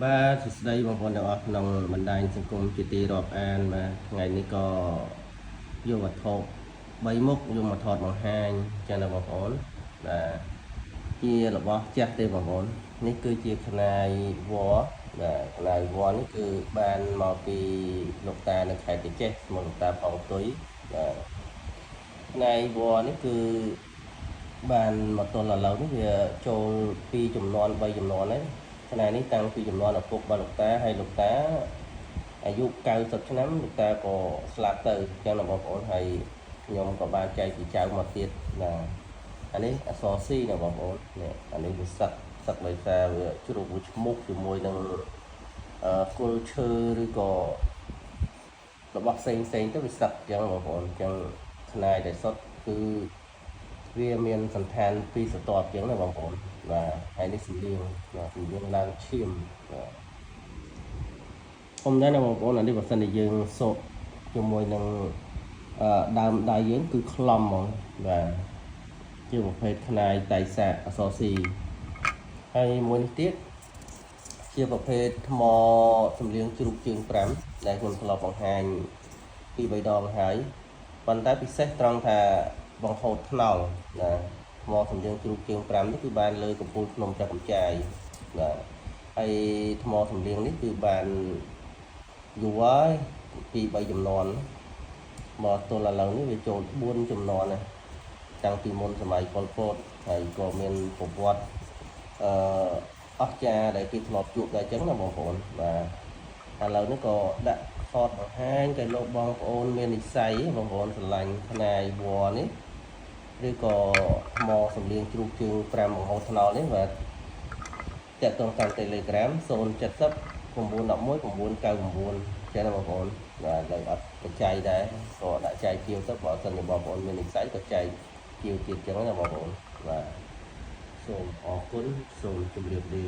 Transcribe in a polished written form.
បាទសួស្តីបងប្អូនទាំងអស់ក្នុងបណ្ដាញសង្គមជាទីរាប់អានបាទថ្ងៃនេះក៏យកវត្ថុ3មុខយកមកថតបង្ហាញចឹងណាបងប្អូនបាទជារបស់ចាស់ទេបងប្អូននេះគឺជាខ្នាយវល្លិបាទខ្នាយវល្លិនេះគឺបានមកពីលោកតានៅខេត្តកញ្ចេះឈ្មោះលោកតាផងទុយបាទខ្នាយវល្លិនេះគឺបានមកទល់ឥឡូវនេះវាចូល2ចំនួន3ចំនួនហើយខណៈនេះតាំងពីចំនួនឪពុករបស់លោកតាហើយលោកតាអាយុ90ឆ្នាំលោកតាក៏ស្លាប់ទៅអញ្ចឹងបងប្អូនហើយខ្ញុំក៏បានចែកពីចៅមកទៀតណាអានេះអក្សរ C ណាបងប្អូននេះអានេះវាសឹកដោយសារវាជ្រុះមួយឈ្មោះជាមួយនឹងគល់ឈើឬក៏របស់ផ្សេងទៅវាសឹកអញ្ចឹងបងប្អូនអញ្ចឹងខ្នាយដែលសុទ្ធគឺវាមានសន្តានពីស្រទាប់អញ្ចឹងណាបងប្អូនបាទហើយនេះសំលៀងឡើងឈាមបាទខ្ញុំដែរណាបងប្អូនអានេះបើសិនជាយើងសូកជាមួយនឹងដើមដៃយើងគឺខ្លំហ្មងបាទជាប្រភេទខ្នាយតៃសាអក្សរ C ហើយមួយនេះទៀតជាប្រភេទថ្មសំលៀងជ្រូកជើង5ដែលខ្ញុំធ្លាប់បង្ហាញពី3ដងហើយប៉ុន្តែពិសេសត្រង់ថាបង្ហូតថ្នល់ណាថ្មសំលៀងជ្រូកជើង5នេះគឺបានលើកំពូលភ្នំចាក់កំចាយបាទហើយថ្មសំលៀងនេះគឺបានយូរហើយពី3ចំនួនមកទល់ឥឡូវនេះវាចូល4ចំនួនណាតាំងពីមុនសម័យប៉ុលពតហើយក៏មានប្រវត្តិអស្ចារ្យដែលគេធ្លាប់ជួបដែរអញ្ចឹងណាបងប្អូនបាទឥឡូវនេះក៏ដាក់ថតបង្ហាញទៅលោកបងប្អូនមាននិស្ស័យបងប្អូនស្រឡាញ់ខ្នាយវល្លិនេះឬក៏ថ្មសំលៀងជ្រូកជើង5បង្ហូតថ្នល់នេះបាទតាក់ទងតាម Telegram 070 911 999ចា៎បងប្អូនបាទដោយអត់បច្ច័យដែរក៏ដាក់ចែកជាវទៅបើសិនជាបងប្អូនមាននិស្ស័យក៏ចែកជាវទៀតចឹងណាបងប្អូនបាទសូមអរគុណសូមជម្រាបលា